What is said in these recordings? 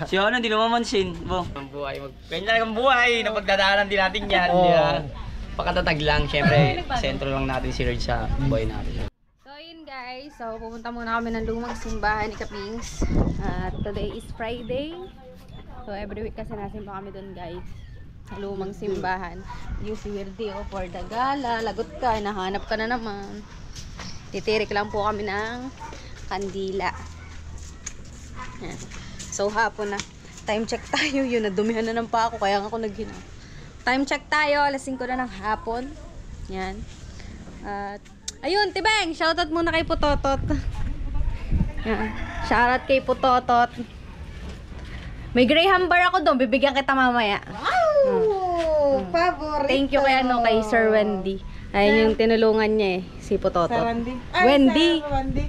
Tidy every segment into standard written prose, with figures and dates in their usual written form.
Si Ono, hindi lumamansin. Bo. Ang buhay. Ganyan talagang buhay. Napagdadaanan din natin yan. Pakatatag lang. Siyempre, sentro lang natin si Lord sa buhay natin. So, yun guys. So, pupunta muna kami ng lumang simbahan ni Kapings. Today is Friday. So, every week kasi nasimba kami doon guys. Sa lumang simbahan. You si Wildy o for the gala. Lagot ka. Nahanap ka na naman. Titirik lang po kami ng kandila. Yan. So hapon na. Time check tayo. Yun, nadumihan na ng pa ako. Kaya ako naghina. Time check tayo. Alas 5 na ng hapon. Yan. At ayun, Tibeng. Shoutout muna kay Putotot. Yan. Shoutout kay Putotot. May Graham bar ako doon. Bibigyan kita mamaya. Wow! Favorite. Thank you kay Sir Wendy. Ayun yung tinulungan niya eh. Si Putotot. Sir Wendy. Wendy. Sir Wendy.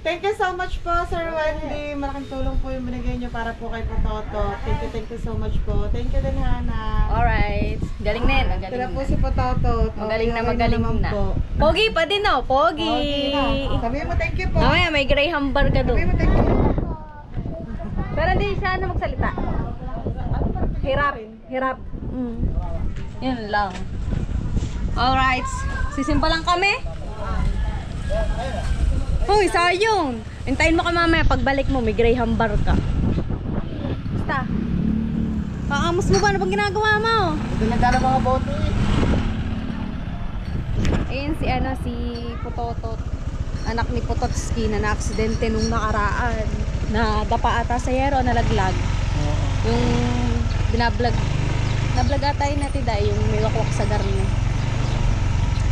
Thank you so much po, Sir Wendy. Malaking tulong po yung binigay niyo para po kay Putotot. Thank you so much po. Thank you din, Hana. Alright. Galing na yun. Sila po si Putotot. Magaling na. Pogi pa din oh. Pogi. Sabi mo thank you po. Mamaya may Graham bar ka doon. Sabi mo thank you. Pero hindi siya magsalita. Hirap. Yun lang. Alright. Sisimpa lang kami. Hoy, sayang. Hintayin mo ka mamaya. Pagbalik mo, may Graham bar ka. Basta. Paamos mo ba? Ano bang ginagawa mo? Ito nagdala mga boto eh. Ayun si Putotot. Anak ni Pototski na na-aksidente nung nakaraan. Na dapa ata sa yero, nalaglag. Yung binablog. Nablog ata yun natin dahil yung may wakwak sa garno.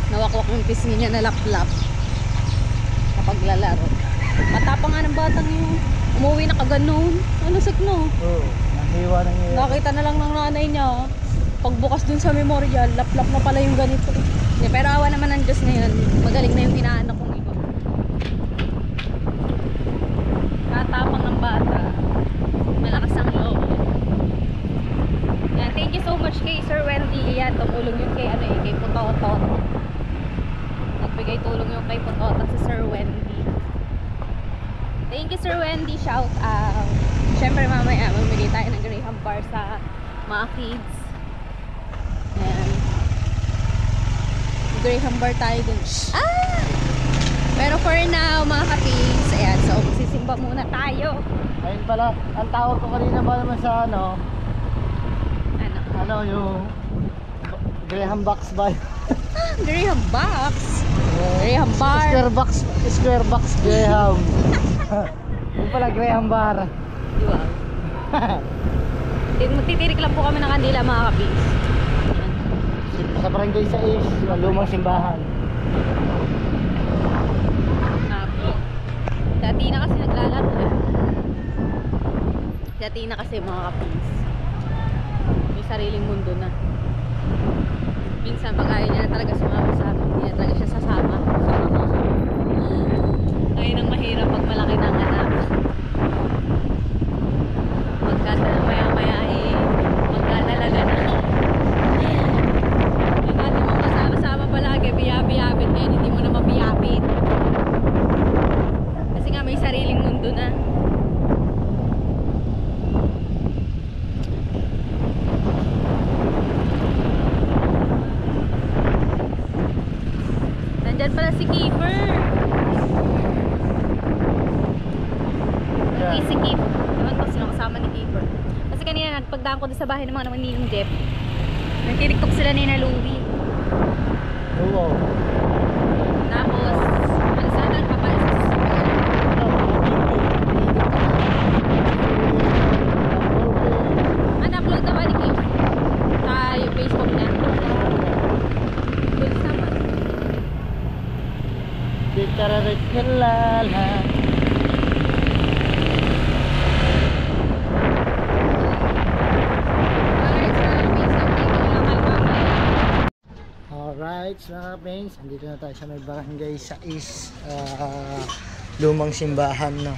Nawakwak yung pisngi niya na laplap kapag lalaro. Matapang nga ng batang yung umuwi na kaganon. Ano no? Oo, nahiwa na niya. Nakita na lang ng nanay niya. Pagbukas dun sa memorial, laplap na pala yung ganito. Pero awa naman ng Diyos na yun. Magaling na yung inaanak kong iba. Matapang ng bata. Malakas ang loob. Yan, thank you so much kay Sir Wendy. Yan, tumulong yun kay kay Putotot. Nagbigay tulong yung kay Putotot si Sir Wendy. Thank you Sir Wendy, shout out. Siyempre mamaya mamigay tayo ng Graham bar sa mga kids. Ayan. Graham bar tayo dun. Pero for now mga kapis, ayan, so magsisimba muna tayo. Ayun pala, ang tawag ko kanina ba naman sa yung Graham box ba? Graham box. Graham bar. Square box Graham. Yung pala Graham bar. Diba? Magtitirik lang po kami ng kandila mga kapis. Sa barangay 6, lumang simbahan. Dati na kasi naglalaro eh. Dati na kasi mga kapis. May sariling mundo na. Minsan pag ayaw niya na talaga sumama sa amin, hindi na talaga siya sasama. Ngayon ang mahirap pag malaki ng anak. Maya-maya magkadalaga na. Yung dati mo kasama-sama palagi, biyabit. Ngayon hindi mo na mabiyabit. Kasi nga may sariling mundo na. Nandyan pala si Keeper. Si Keeper. Ewan ko sino kasama ni Keeper. Kasi kanina nagpagdaan ko din sa bahay ng mga naman ni Jeff. Nagtitiktok sila ni na Louie. Oo. Tapos, ano sana nagpapalis. Upload na ba ni Keeper? Sa yung Facebook niya. Bilis naman. Bitararit nilala. Alright, mga kapings, andito na tayo sa may barangay 6, lumang simbahan, no.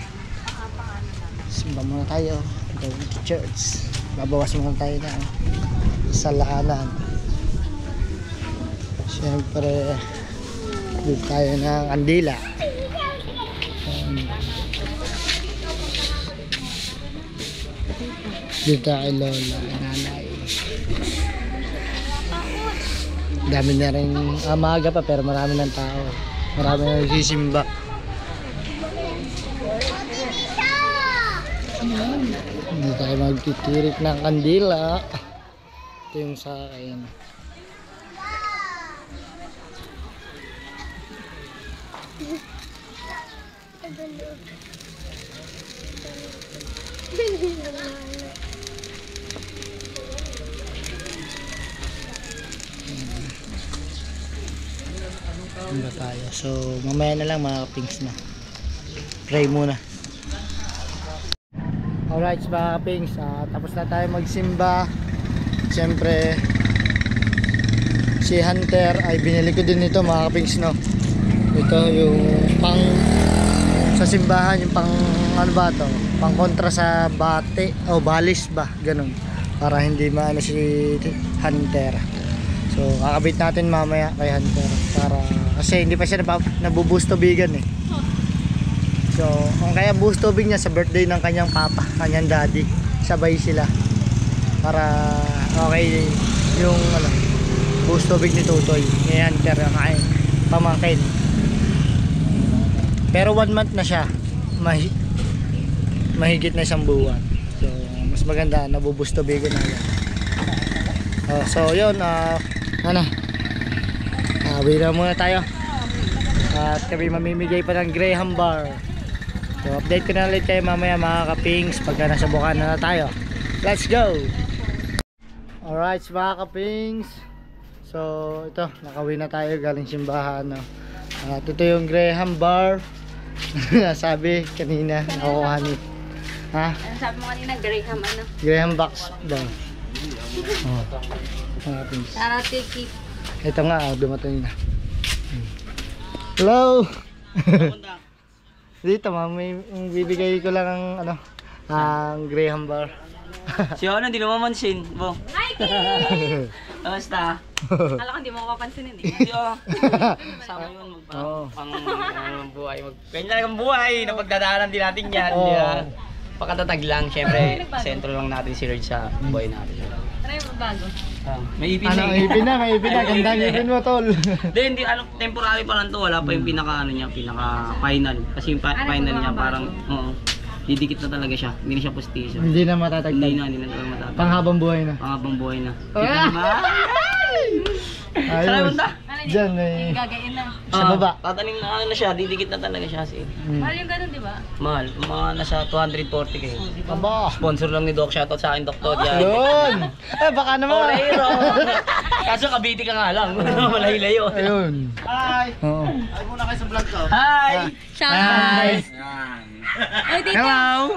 Simba muna tayo, going to church. Babawas muna tayo na sa laanan. Siyempre, dito tayo ng kandila. Dito kay Lola, nanay. Dami na rin, maaga pa pero marami ng tao. Marami na nagsisimba. Hindi tayo magtitirik ng kandila. Ito yung sa akin. Ano tayo? So, mamaya na lang mga kapings na. Pray muna. Alright mga kapings, tapos na tayo magsimba. Siyempre, si Hunter ay binili ko din ito mga kapings, no? Ito yung pang sa simbahan, yung pang ano ba to? Pang kontra sa bate o balis ba? Ganun. Para hindi maano si Hunter. So, kakabit natin mamaya kay Hunter para kasi hindi pa siya nabuboost tubigan eh. So, kung kaya boost tubig niya sa birthday ng kanyang papa, kanyang daddy, sabay sila para okay yung ano, boost tubig ni Tutoy ni Hunter ang pamangkin. Pero 1 month na siya, mahigit na 1 buwan. So, mas maganda nabuboost tubigan na yan. So, yun, uwi na muna tayo at kami mamimigay pa ng Graham bar. So update ko na ulit kayo mamaya mga kapings pagka nasa Bukana na tayo. Let's go! Alright mga kapings, so ito nakauwi na tayo galing simbahan, no? At ito yung Graham bar. Sabi kanina nakukuha ni Ano sabi mo kanina? Graham ano? Graham box daw. Mga kapings, Tara, tiki. ito nga, dumating na. Hello! Dito may bibigay ko lang ang ano, ang Graham bar. Si Ono, hindi lumamansin. Bo. Hi, Kim! Kamusta? Alam ko hindi mo mapapansinin eh. Hindi oh. Sama yun. Oo. Pang buhay. Ganyan lang ang buhay. Napagdadaanan din natin yan. Oo. Di ba? Pakatatag lang. Siyempre, sentro lang natin si Lord sa buhay natin. Try mo bago. May ipin Ano, na. ipin na, may ipin na. Gandang ipin mo, tol. Hindi, temporary pa lang to. Wala pa yung pinaka ano niya, pinaka final. Kasi yung final niya parang, didikit na talaga siya. Hindi na siya postiso. Hindi na matatagtag. Hindi na talaga matatag. Panghabang buhay na. Panghabang buhay na. Ayos. Saan punta? Diyan, may Gagain na. sa baba. Tatanim na ano na siya, didikit na talaga siya. Mahal yung ganun, di ba? Mahal, mga nasa 240 kayo. Aba. Sponsor lang ni Doc, shoutout sa akin, Doktor. Yun. Baka naman. Orero. Kaso Cavite ka nga lang. Malayo-layo. Ayun. Hi. Oo. Hi! Hi! Ay, tita. Hello.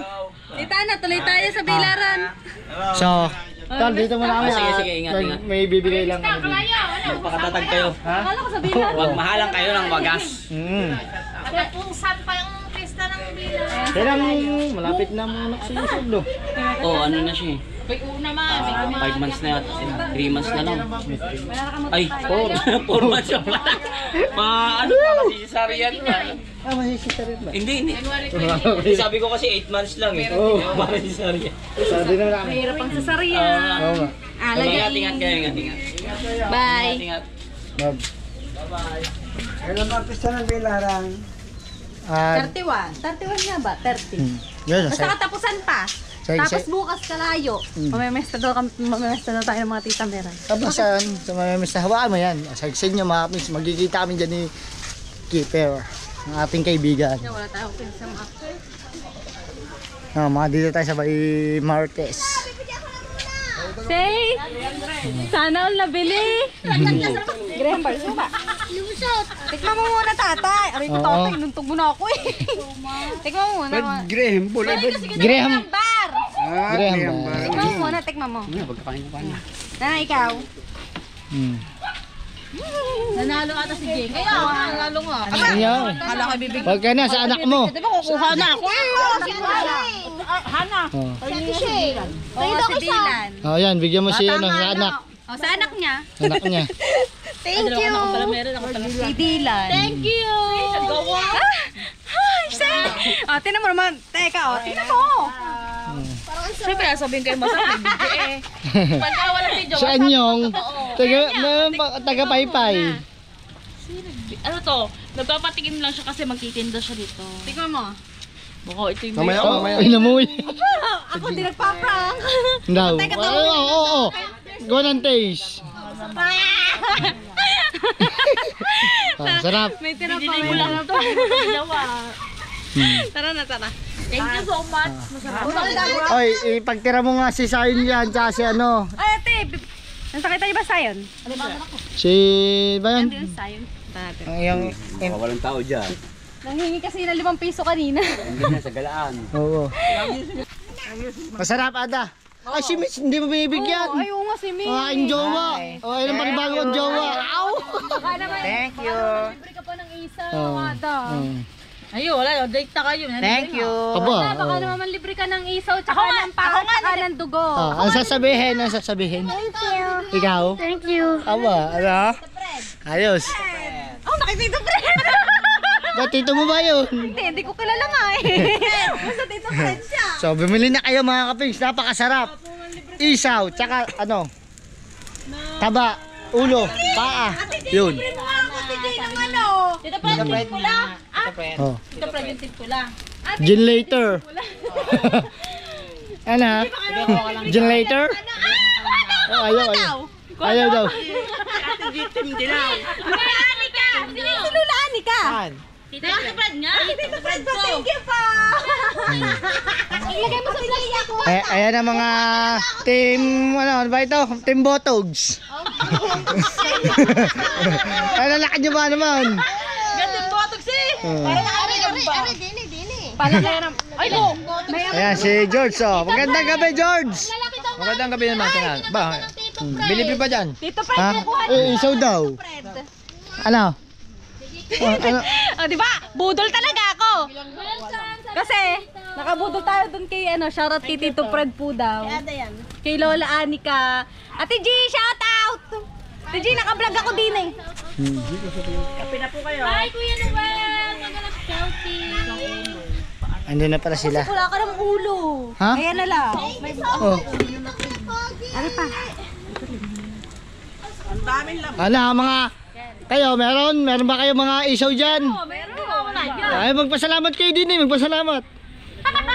Tita na, tuloy tayo sa Bilaran. So, tol, dito muna kami. Sige, ingat. May bibigay lang kami dito. Magpakatatag kayo. Akala ko sa Bilaran. Huwag mahalang kayo ng wagas. Kung saan pa yung pista ng Bilaran? Kailan malapit na muna kasi yung sundo. Ano na siya eh. 5 months na, 3 months na lang. Ay, 4 months na pala. Ano pa, masisisarian pa. Masisita rin ba? Hindi. Sabi ko kasi 8 months lang eh. Oo. Masisisarian. Sabi naman namin. Mahirap ang sasarian. Oo nga. Ingat kayo, ingat. Bye. Ingat. Kailan mag-pista ng Bilaran? 31. 31 nga ba? 30. Yun, Basta katapusan pa. Tapos bukas kalayo. Mamemesta daw tayo ng mga tita meron. Tapos sa mga mista, hawaan mo yan. Sa inyo mga kapis, magkikita kami dyan ni Keeper, ang ating kaibigan. Wala tayong pinsang Mga dito tayo sa Bay Martes. Say, sana all nabili. Graham bar, sino ba? Tikman mo muna tatay. Aray ko tatay, inuntog mo na ako eh. Tikman mo muna. Graham Bull. Graham Bar! Graham ba? Tikman mo muna, tikman mo. Na, ikaw. Nanalo ata si Jeng. Kaya nanalo nga. Ano? Kala ko bibig. Huwag ka na sa anak mo. Di ba kukuha na ako? Hana. Oh. Si Dylan. Oh, yan, bigyan mo siya ng anak. O, sa anak niya. Anak niya. Thank you. Si Dylan. Thank you. Hi, say. O, tinan mo naman. Teka, o, tinan mo. Siyempre, sabihin kayo masarap, may video eh. Pagka walang video, Si Anyong, taga Paypay. ano to? Nagpapatikim lang siya kasi magtitinda siya dito. Tingnan mo. Baka ito yung Mamaya, Oh, mamaya. inamoy. Ako din nagpa-prank. Daw. Oo. Go ng taste. Sarap. May tira pa. May lang to. Tara na, tara. Thank you so much. Masarap. Oy, ipagtira mo nga si Sayon yan, tsaka si ano. Ay, ate. Nasakita niyo ba Sayon? Si, ba yan? Yung Sayon. Yung, Walang tao dyan. Nanghingi kasi ng 5 piso kanina. Hindi na sa galaan. oo. Masarap, Ada. Ay, si Miss, hindi mo binibigyan. Ay, oo nga si May. Ang jowa. O, ayun ang panibagong jowa. Ow! Baka naman. Thank you. Libre ka pa ng isa. Oh. Ada. Ayun, wala. Date na kayo. Thank you. Aba. Baka naman libre ka ng isaw, tsaka ng paka, tsaka ng dugo. Ang sasabihin, ang sasabihin. Thank you. Ikaw? Thank you. Aba, ano? Ayos. Oh, nakitito friend. Ba't tito mo ba yun? Hindi ko kilala nga eh. Basta tito friend siya. So, bumili na kayo mga kapings. Napakasarap. Isaw, tsaka ano? Taba, ulo, paa. Yun. Tito Fred, yung tip ko lang. Oh. Tito Fred, yung tip ko lang. Gin later. Ano? Gin later? Oh, ayaw. Ayaw daw. Sinulaan ka. Tito Fred nga. Tito Fred ko. Thank you po. Ilagay mo sa plastic ko. Ayan ang mga team, ano ba ito? Team Botogs. Ano lakad nyo ba naman? Ganda po, Tugsi. Palagay na. Ay, no. Ayan si George. Oh. Magandang gabi, George. Magandang gabi naman sana. Ba, bilibili ba dyan? Tito Fred, Ha? kukuha Isaw daw. Ano? Ano? Oh, di ba? Budol talaga ako. Kasi nakabudol tayo dun kay shoutout kay Tito Fred po daw. Kay Lola Anika. Ate G, shout out. Ate G, naka-vlog ako din eh. Hi, Kuya Noel. Magalang selfie. Andun na pala sila. Wala ka ng ulo. Ha? Ayan na lang. Oh. Ano pa? Ano, mga kayo, meron ba kayo mga isaw dyan? Meron. Ay, magpasalamat kayo din eh, magpasalamat.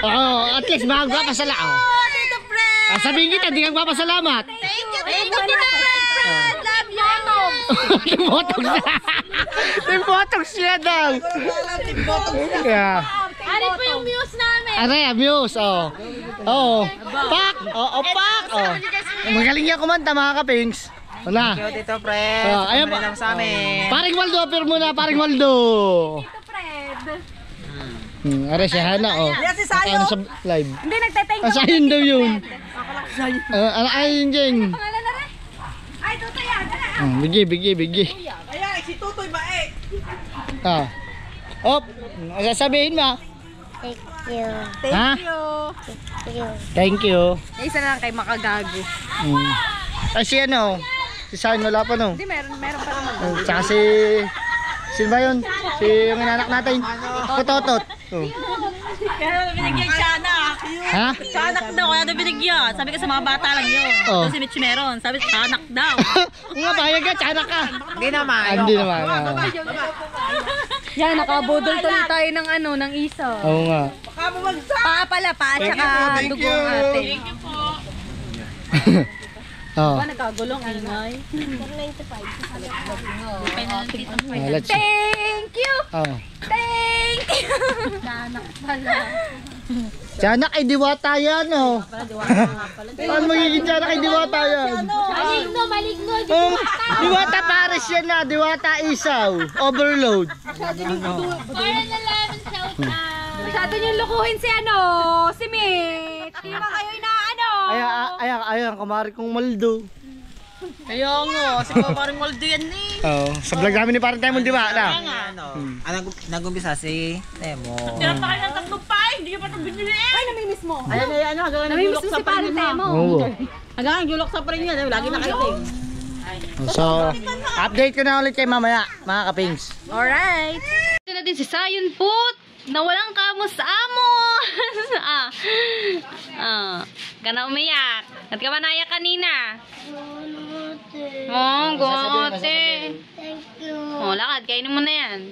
Oo, at least magpapasalamat. Tito Fred. Sabihin kita, di kang magpapasalamat. Thank you, Tito Fred. Love you. Timbotogs na. Timbotogs siya daw. Yeah. Ano po yung muse namin? Aray, abuse, oh. Oo. Pak! Oo, pak! Oh. Magaling yan kumanta, mga kapings. Wala. Tito Fred. Oh, ayan pa. Lang sa amin. Paring Waldo, appear muna, paring Waldo. Tito Fred. Aray, si Hana, oh. Ano sa live? Hindi, nagte-thank you. Asahin daw yun. Ano ayun, Jeng? Pangalan na rin. Ay, Tuto yan. Bigi. Ayan, si Tutoy ba eh? Ah. Op, sasabihin mo. Thank Ha? you. Thank you. Isa na lang kay Makagago. Ay, si ano? Si Sayon, wala pa no? Hindi, meron pa naman. Tsaka si... Sino ba yun? Si yung inanak natin. Kutotot. Oh. Kaya binigyan siya anak. Ha? Sa anak daw, kaya daw binigyan. Sabi ko sa mga bata lang yun. Oh. Doon si Mitch meron. Sabi sa anak daw. Nga, pahayag ka, tsaka ka. Hindi naman. Hindi naman. Yan, nakabudol tuloy tayo ng ng isaw. Oo nga. Paa pala, paa tsaka dugo ang ate. Oo. Nagkagulong ingay. Let's see. Thank you! Oo. Thank you! Nanak pala. Tiyanak ay diwata yan, oh. Paano magiging tiyanak ay diwata yan? Maligno. Oh, diwata pares yan na, diwata isaw. Overload. Masyado niyong lukuhin si Mitch. Di ba kayo Ayan, kumari kong maldo. Kaya nga, si Paparing Waldo yan eh. Oo, sa vlog namin ni Parang Temon, di ba? Nag-umpisa si Temo. Tira pa kayo ng tatlong pa eh. Hindi ka pa ito binili eh. Ay, namimiss mo. Ayan, hanggang Namimiss nagulok mo sa si Parang Temo. Oo. Hanggang gulok sa parin yan. Lagi nakaiting. So, update ko na ulit kay mamaya, mga kapings. Alright. Ito na din si Sayon Put. Nawalang kamos amos. Ka na umiyak. At ka ba naiyak kanina? Oh, gote. Thank you. Oh, lakad. Kainin mo na yan.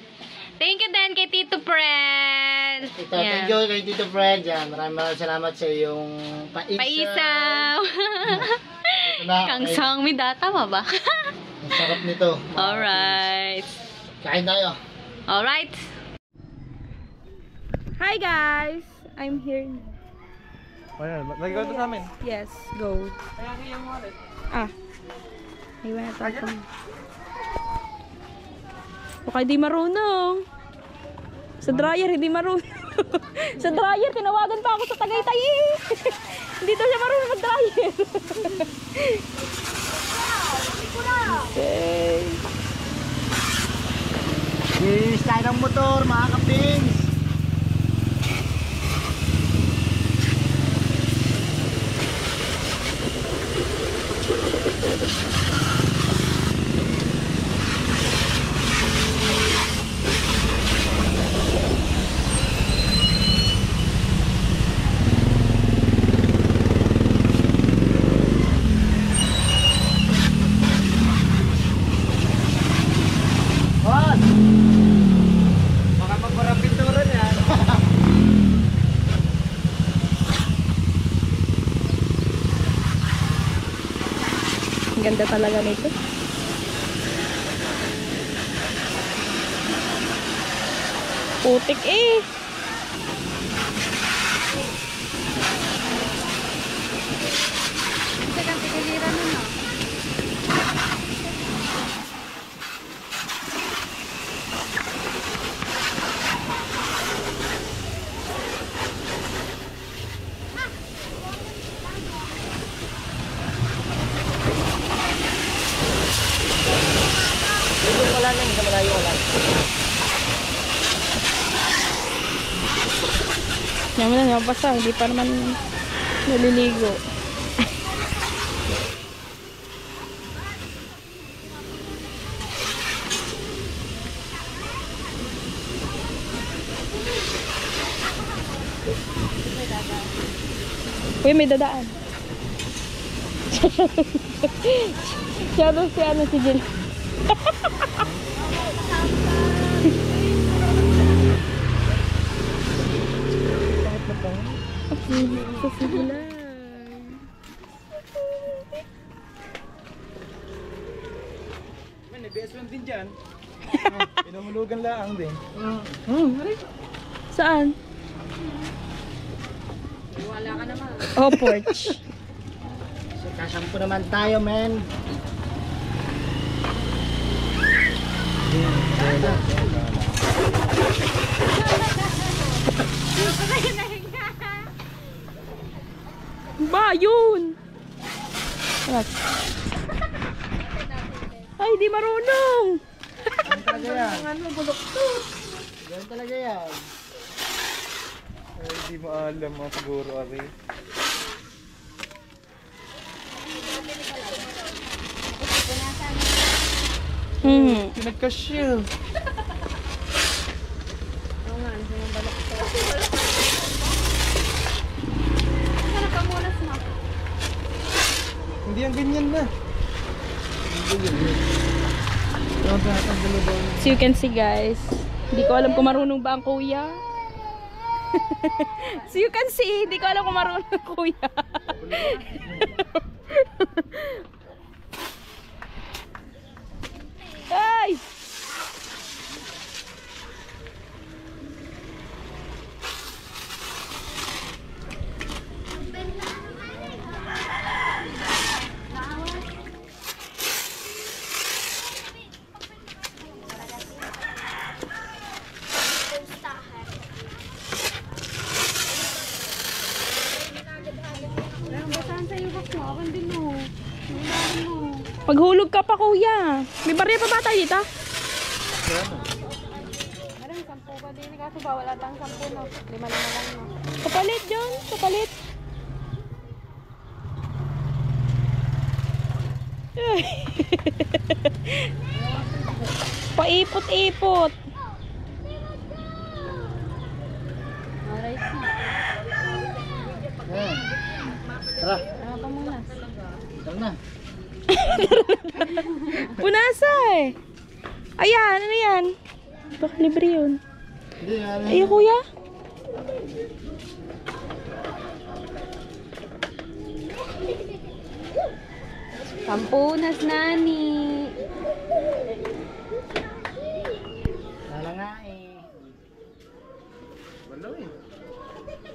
Thank you din kay Tito Fred. Thank you kay Tito Fred. Yan. Maraming salamat sa iyong Paisaw. Ito na. Kang sang mi data tama ba? Ang sarap nito. Alright. Kain tayo. Alright. Hi guys! I'm here. Ayan, lagi ka ito sa amin. Yes, go. Iwan na tayo. Baka hindi marunong. Sa dryer, hindi marunong. Sa dryer, tinawagan pa ako sa Tagaytay eh. Hindi daw siya marunong mag-dryer. Okay. Linis tayo ng motor, mga kapings. Baka magparang pinturan yan. Ang ganda talaga nito. Putik eh. Teka, tigiliran na no. Wala lang, sa malayo wala. Yan mo na, mapasa. Hindi pa naman naliligo. Uy, may dadaan. Siya doon si Jill. Sa sigilan. May BS1 din dyan. Pinamulugan lang din. Saan? Wala ka naman. Oh, porch. So, kasampo naman tayo, men. Ba, yun! Ay, di marunong! Talaga yan. Ganun talaga yan. Ay, hindi mo alam mo siguro, Ari. Pinagka-shield. Hindi ang ganyan na. So you can see guys, hindi ko alam kung marunong ba ang kuya. So you can see, hindi ko alam kung marunong ang kuya. Ay! Paghulog ka pa kuya. May barya pa ba tayo dito? Meron 10 pa din. Kaso ba wala tang 10 no? 5 lang no. Kapalit John, kapalit. Paipot-ipot. Tara, Ano pa muna? tara na. Punasa eh. Ayan, ano yan? Baka libre yun. Hindi, ano. Ay, kuya. Pampunas, nani. Wala nga eh.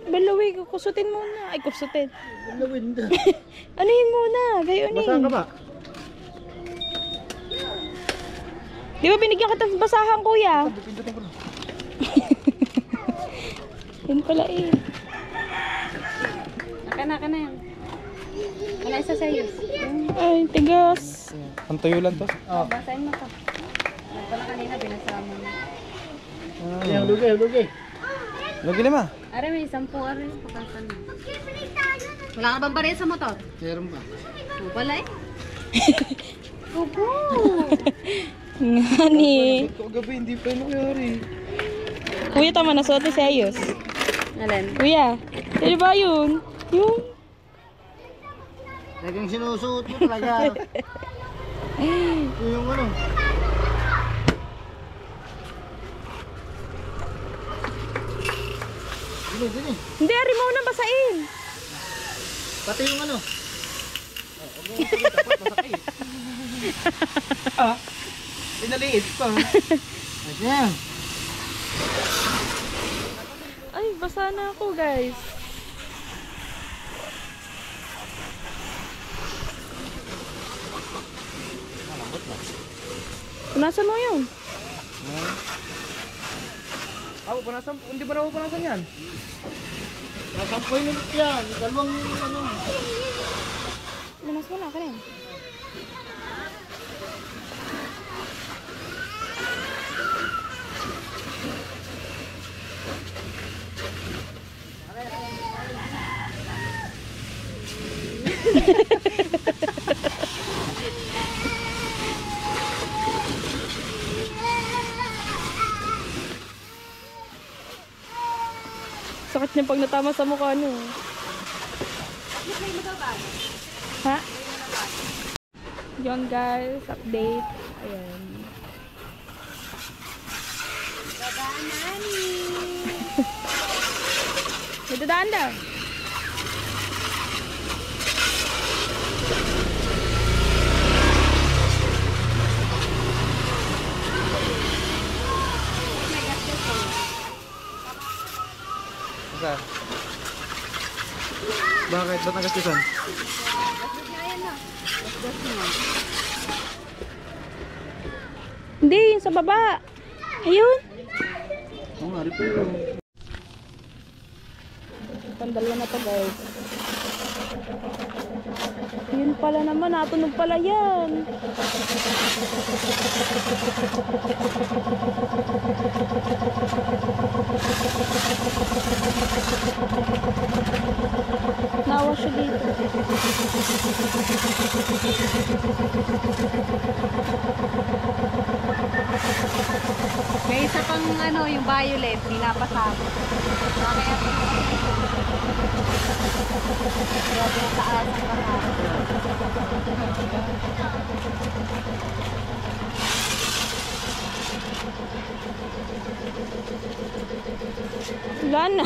Balawig, kusutin muna. Ay, kusutin. Balawin na. Anuhin muna, gayonin. Basa ka ba? Di ba binigyan kita ng basahan, kuya? Pindutin ko na. Yun pala eh. Naka na yan. Wala isa sa'yo. Ay, tigas. Ang tuyo lang to. Oh, basahin mo to. Pala kanina binasama mo. Ayan, lugay, lugay. Lagi lima. Are, may 10 are. Pakasan mo. Wala ka bang baril sa motor? Meron ba? Oo pala eh. Kupo! Ngani. Ito gabi, hindi pa yun nangyari. Kuya, tama na suot ni Sayos. Alin? Kuya, ano ba yun? Yung... Talagang sinusuot mo talaga. Yung ano. Dini, dini. Hindi, ari mo na basain. Pati yung ano. Pinaliit pa. Ayan. Ay, basa na ako, guys. Nasaan mo yun? Ako, panasan. Hindi ba na ako panasan yan? Nasampoy ulit yan. Dalawang ano. Lunas mo na, kanin. Sakit niya pag natama sa mukha niyo. Ha? Yun guys, update. Ayan. Dadaan nani. May dadaan daw. Saan? Bakit? Ba't nagastusan? Hindi, yung sa baba. Ayun. Oo nga, rin yun. Pandalawa na to guys. Yun pala naman, natunog pala yan. Nawa siya dito. May isa pang ano, yung violet, pinapasama. Kaya grabe ang taas ang baha. Wala na.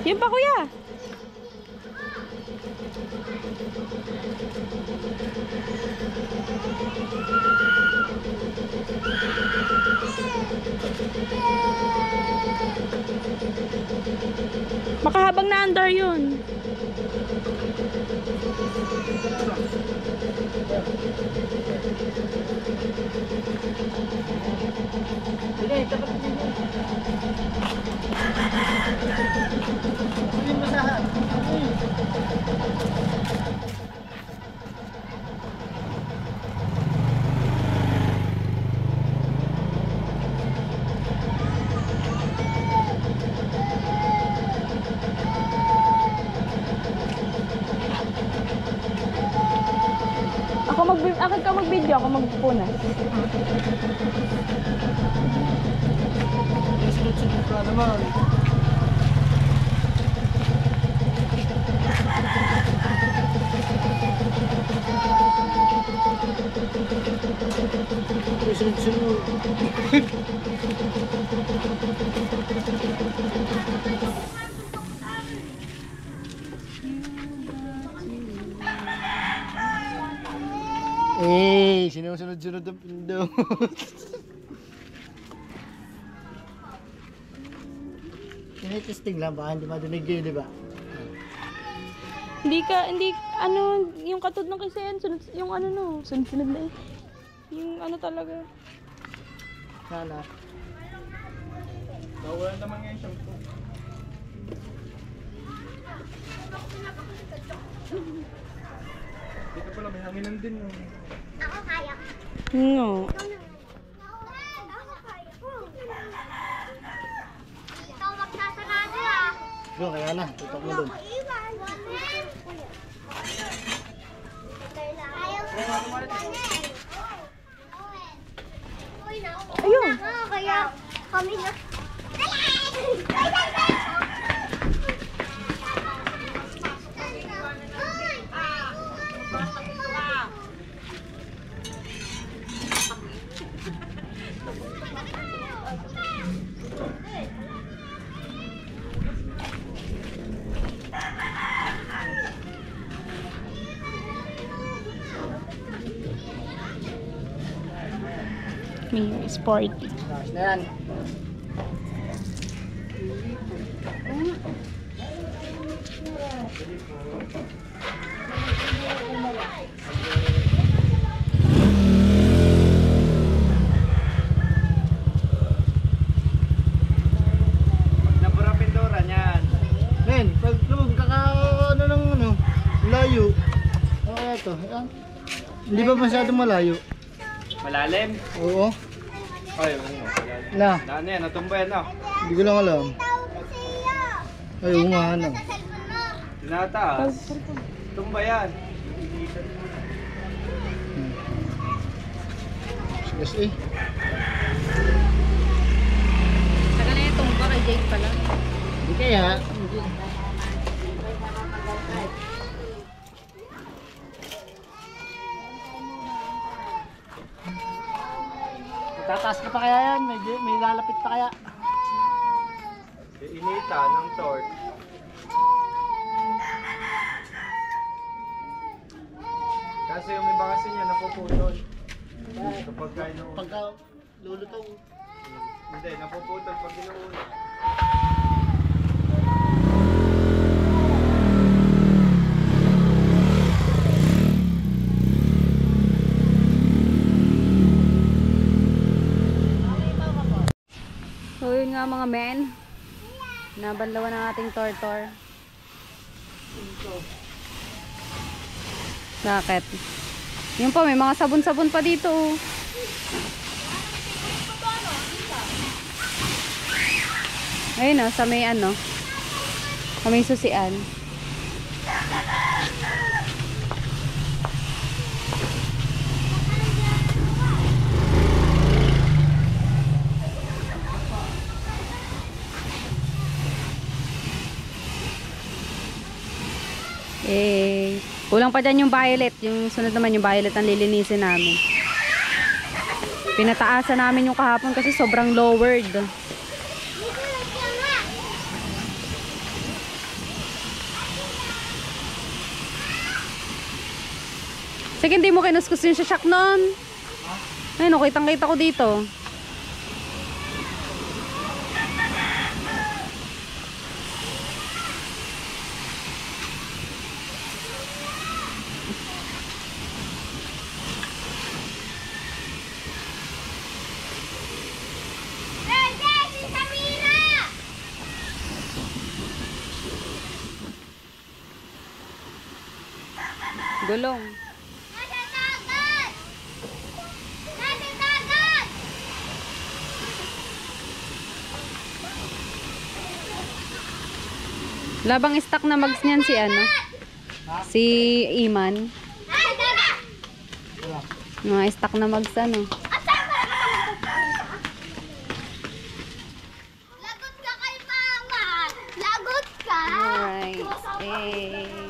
Yun pa kuya. Makahabang na andar yun. Sige, tapat mo dito. Hindi masahan. Akin ka mag-video, ako magpupunas. Sunod-sunod ka. nga naman. Sunod-sunod. Eh, sinusunod-sunod ang pindot. Tinitesting lang, baka hindi madinig yun, di ba? Hindi, ano, yung katod ng kay Sen, yung ano no, sunod-sunod na eh. Yung ano talaga. Sana. Bawala naman ngayon siyang po. Dito pala may hanginan din. No. Doon, kaya na. Tutok mo doon. Ayun. Kaya kami na. May sporty. Tapos na yan. Nabura pintura niyan. Men, pag ano ng ano, layo. Oh, eto. Ayan. Hindi ba masyadong malayo? Malalim. Oo. Ay, oo nga. Malalim. Na, Ano yan? Natumba yan ah. hindi ko lang alam. Ay, oo nga, ano. Tinataas. Tumba yan. Sige, eh. Tagal na yung tumba kay Jake pala. Hindi kaya. Hindi. Tataas ka pa kaya yan? May lalapit pa kaya? Inita ng torch. Kasi yung iba kasi niya napuputol. Kapag kayo nung... Pagka lulutong. Hindi, napuputol pag inuuna. So yun nga mga men. Nabanlawan ang ating tortor. Bakit? Yun pa, may mga sabon-sabon pa dito. Oh. Ayun oh, sa may ano. Sa may susian. Eh, kulang pa dyan yung violet. Yung sunod naman yung violet ang lilinisin namin. Pinataasan namin yung kahapon kasi sobrang lowered. Sige, hindi mo kinuskus yung shashak nun. Ayun, kitang-kita ko dito. Gulong. Labang stock na mags niyan si ano? Si Iman. Mga stock na mags ano? Lagot ka Eh.